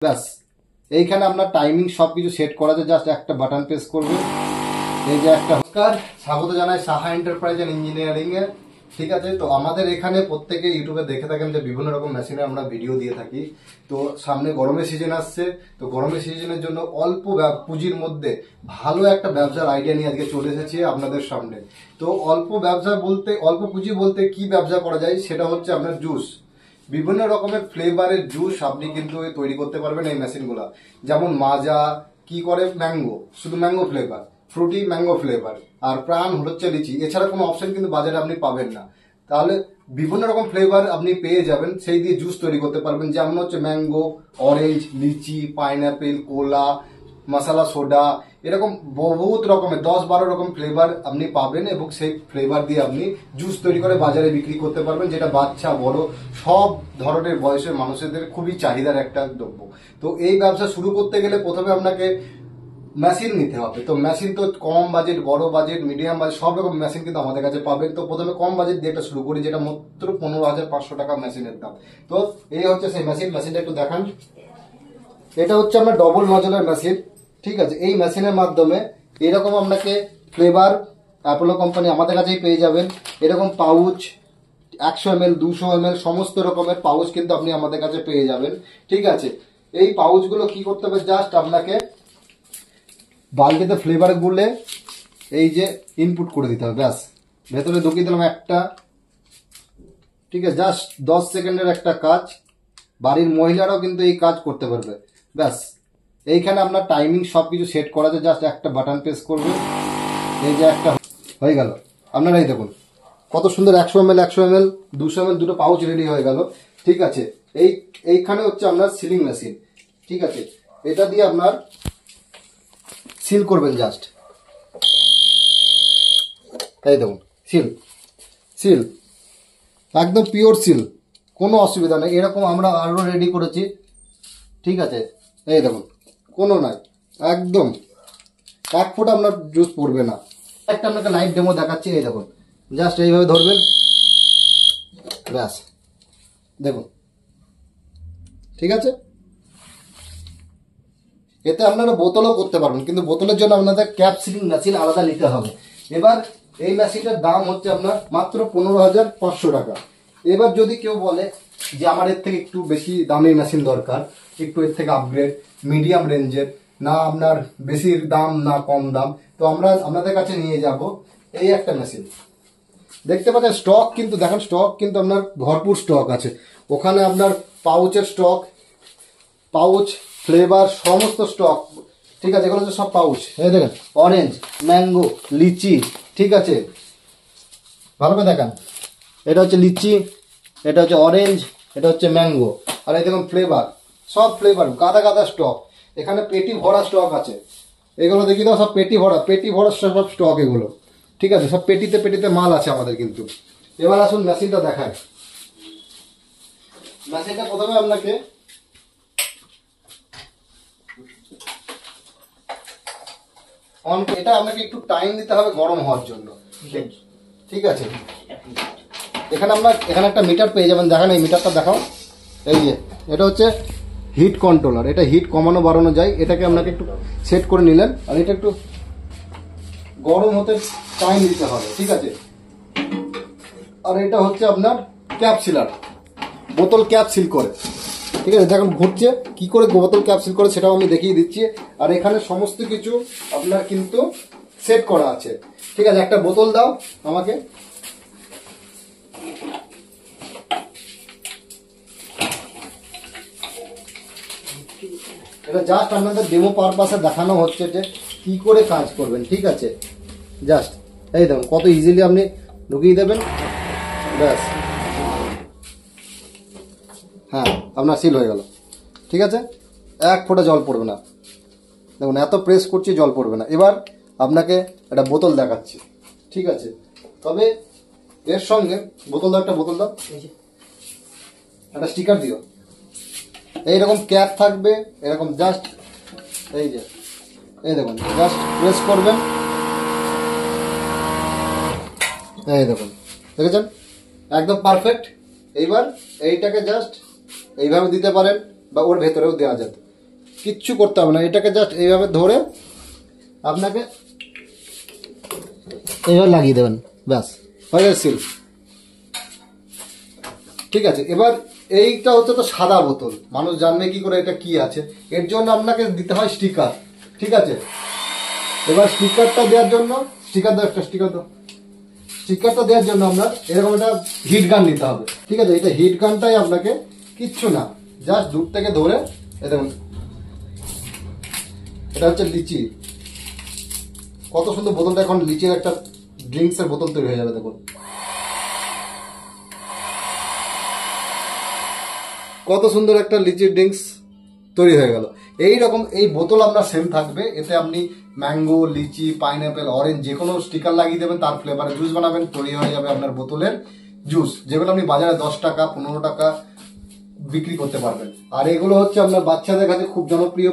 ব্যাস এইখানে আপনার টাইমিং সবকিছু সেট করা আছে, জাস্ট একটা বাটন প্রেস করবেন। এই যে একটা নমস্কার, স্বাগত জানাই সাহা এন্টারপ্রাইজ এন্ড ইঞ্জিনিয়ারিং এ। ঠিক আছে, তো আমাদের এখানে প্রত্যেকে ইউটিউবে দেখে থাকেন যে বিভিন্ন রকম মেশিনের আমরা ভিডিও দিয়ে থাকি। তো সামনে গরমের সিজন আসছে, তো গরমের সিজনের জন্য অল্প পুঁজির মধ্যে ভালো একটা ব্যবসার আইডিয়া নিয়ে আজকে চলে এসেছি আপনাদের সামনে। তো অল্প ব্যবসা বলতে, অল্প পুঁজি বলতে কি ব্যবসা করা যায়, সেটা হচ্ছে আপনার জুস। বিভিন্ন রকমের ফ্লেভারের জুস আপনি কিন্তু তৈরি করতে পারবেন এই মেশিনগুলা। যেমন মাজা কি করে, ম্যাঙ্গো, শুধু mango flavour, Frooti mango flavour, আর প্রাণ হচ্ছে লিচি। এছাড়া কোনো অপশন কিন্তু বাজারে আপনি পাবেন না। তাহলে বিভিন্ন রকম ফ্লেভার আপনি পেয়ে যাবেন, সেই দিয়ে জুস তৈরি করতে পারবেন। যেমন হচ্ছে ম্যাঙ্গো, অরেঞ্জ, লিচি, পাইনাপেল, কোলা, মশলা সোডা, এরকম বহুত রকমের 10-12 রকম ফ্লেভার আপনি পাবেন, এবং সেই ফ্লেভার দিয়ে আপনি জুস তৈরি করে বাজারে বিক্রি করতে পারবেন, যেটা বাচ্চা বড় সব ধরনের বয়সের মানুষদের খুবই চাহিদার একটা দ্রব্য। তো এই ব্যবসা শুরু করতে গেলে প্রথমে আপনাকে মেশিন নিতে হবে। তো মেশিন তো কম বাজেট, বড় বাজেট, মিডিয়াম বাজেট, সব রকম মেশিন কিন্তু আমাদের কাছে পাবেন। তো প্রথমে কম বাজেট দিয়ে একটা শুরু করি, যেটা মাত্র 15,500 টাকা মেশিনের দাম। তো এই হচ্ছে সেই মেশিনটা একটু দেখান। এটা হচ্ছে আপনার ডবল নজলের মেশিন। ঠিক আছে, এই মেশিনের মাধ্যমে এরকম আপনাকে ফ্লেভার অ্যাপোলো কোম্পানি আমাদের কাছেই পেয়ে যাবেন। এরকম পাউচ 100 ml 200 ml সমস্ত রকমের পাউচ কিন্তু আপনি আমাদের কাছে পেয়ে যাবেন। ঠিক আছে, এই পাউচগুলো কি করতে হবে, জাস্ট আপনাকে বালতিতে ফ্লেভার গুলে এই যে ইনপুট করে দিতে হবে। ব্যাস, ভেতরে ঢুকিয়ে দিলাম একটা। ঠিক আছে, জাস্ট 10 সেকেন্ডের একটা কাজ, বাড়ির মহিলারাও কিন্তু এই কাজ করতে পারবে। ব্যাস, এইখানে আপনার টাইমিং সবকিছু সেট করা আছে, জাস্ট একটা বাটন প্রেস করবেন। এই যে একটা হয়ে গেল। আপনারা এই দেখুন কত সুন্দর 100 ml 100 ml 200 ml দুটো পাউচ রেডি হয়ে গেল। ঠিক আছে, এইখানে হচ্ছে আপনার সিলিং মেশিন। ঠিক আছে, এটা দিয়ে আপনার সিল করবেন জাস্ট। এই দেখুন সিল, সিল একদম পিওর সিল, কোনো অসুবিধা নেই। এরকম আমরা আরো রেডি করেছি। ঠিক আছে, এই দেখুন কোনো নাই, একদম 1 ফুট আপনার জুস পড়বে না। একটা আপনাকে লাইভ ডেমো দেখাচ্ছি। এই দেখুন, জাস্ট এইভাবে ধরবেন, ব্যাস দেখুন। ঠিক আছে, এতে আপনারা বোতলও করতে পারবেন, কিন্তু বোতলের জন্য আপনাদের ক্যাপ সিলিং মেশিন আলাদা নিতে হবে। এবার এই মেশিনটার দাম হচ্ছে আপনার মাত্র 15,500 টাকা। এবার যদি কেউ বলে যে আমার এর থেকে একটু বেশি দামি মেশিন দরকার, একটু এর থেকে আপগ্রেড, মিডিয়াম রেঞ্জের, না আপনার বেশি দাম না কম দাম, তো আমরা আপনাদের কাছে নিয়ে যাব এই একটা মেশিন। দেখতে পাচ্ছেন স্টক কিন্তু, দেখেন স্টক কিন্তু আপনার ভরপুর স্টক আছে। ওখানে আপনার পাউচের স্টক, পাউচ ফ্লেভার সমস্ত স্টক। ঠিক আছে, এগুলো হচ্ছে সব পাউচ। এই দেখেন অরেঞ্জ, ম্যাঙ্গো, লিচি। ঠিক আছে, ভালো করে দেখান। এটা হচ্ছে লিচি, এটা হচ্ছে অরেঞ্জ, এটা হচ্ছে ম্যাঙ্গো, আর এই দেখুন ফ্লেভার, সব ফ্লেভার গাদা গাদা স্টক। এখানে পেটি ভরা স্টক আছে। এগুলো দেখি দাও, সব পেটি ভরা, পেটি ভরা সব স্টক এগুলো। ঠিক আছে, সব পেটিতে পেটিতে মাল আছে আমাদের কিন্তু। এবার আসুন মেশিনটা দেখায়। মেশিনটা প্রথমে আপনাকে এটা আপনাকে একটু টাইম দিতে হবে গরম হওয়ার জন্য। ঠিক আছে, এখানে একটা মিটার পেয়ে যাবেন। দেখেন এই মিটারটা দেখাও। এই যে এটা হচ্ছে হিট কন্ট্রোলার, এটা হিট কমানো বাড়ানো যায়। এটাকে আপনাকে একটু সেট করে নিলেন, আর এটা একটু গরম হতে টাইম দিতে হবে। ঠিক আছে, আর এটা হচ্ছে আপনার ক্যাপ সিলার, বোতল ক্যাপ সিল করে। ঠিক আছে, দেখুন ঘুরছে কি করে বোতল ক্যাপ সিল করে, সেটাও আমি দেখিয়ে দিচ্ছি। আর এখানে সমস্ত কিছু আপনার কিন্তু সেট করা আছে। ঠিক আছে, একটা বোতল দাও আমাকে। এটা জাস্ট আপনাদের ডেমো পারপাসে দেখানো হচ্ছে যে কি করে কাজ করবেন। ঠিক আছে, জাস্ট এই দেখুন কত ইজিলি আপনি ঢুকিয়ে দেবেন, ব্যাস। হ্যাঁ, আপনার সিল হয়ে গেল। ঠিক আছে, 1 ফোঁটা জল পড়বে না। দেখুন এত প্রেস করছি, জল পড়বে না। এবার আপনাকে একটা বোতল দেখাচ্ছি। ঠিক আছে, তবে এর সঙ্গে বোতল দাও, একটা বোতল দাও, একটা স্টিকার দিও। এইরকম ক্যাপ থাকবে, এরকম জাস্ট এই যে এই দেখুন, জাস্ট প্রেস করবেন। এই দেখুন, দেখেছেন একদম পারফেক্ট। এইবার এইটাকে জাস্ট এইভাবে দিতে পারেন, বা ওর ভেতরেও দেওয়া যেত। কিচ্ছু করতে হবে না, এটাকে জাস্ট এইভাবে ধরে আপনাকে এইভাবে লাগিয়ে দেবেন, ব্যাস হয়ে গেছে সিল। ঠিক আছে, এবার এইটা হচ্ছে তো সাদা বোতল, মানুষ জানবে কি করে এটা কি আছে, এর জন্য আপনাকে দিতে হয় স্টিকার। ঠিক আছে, এবার স্টিকারটা দেওয়ার জন্য স্টিকার দাও, একটা স্টিকার দাও। স্টিকারটা দেওয়ার জন্য আপনার এরকম একটা হিট গান নিতে হবে। ঠিক আছে, এটা হিট গানটাই আপনাকে কিচ্ছু না, জাস্ট দূর থেকে ধরে দেখুন, এটা হচ্ছে লিচি। কত সুন্দর বোতলটা, এখন লিচির একটা ড্রিঙ্কসের বোতল তৈরি হয়ে যাবে দেখুন, কত সুন্দর একটা লিচি ড্রিঙ্কস তৈরি হয়ে গেল। এই রকম এই বোতল আপনার সেম থাকবে, এতে আপনি ম্যাঙ্গো, লিচি, পাইনাপেল, অরেঞ্জ যে কোনো স্টিকার লাগিয়ে দেবেন, তার ফ্লেভারে জুস বানাবেন, তৈরি হয়ে যাবে আপনার বোতলের জুস, যেগুলো আপনি বাজারে 10 টাকা 15 টাকা বিক্রি করতে পারবেন। আর এগুলো হচ্ছে আপনার বাচ্চাদের কাছে খুব জনপ্রিয়।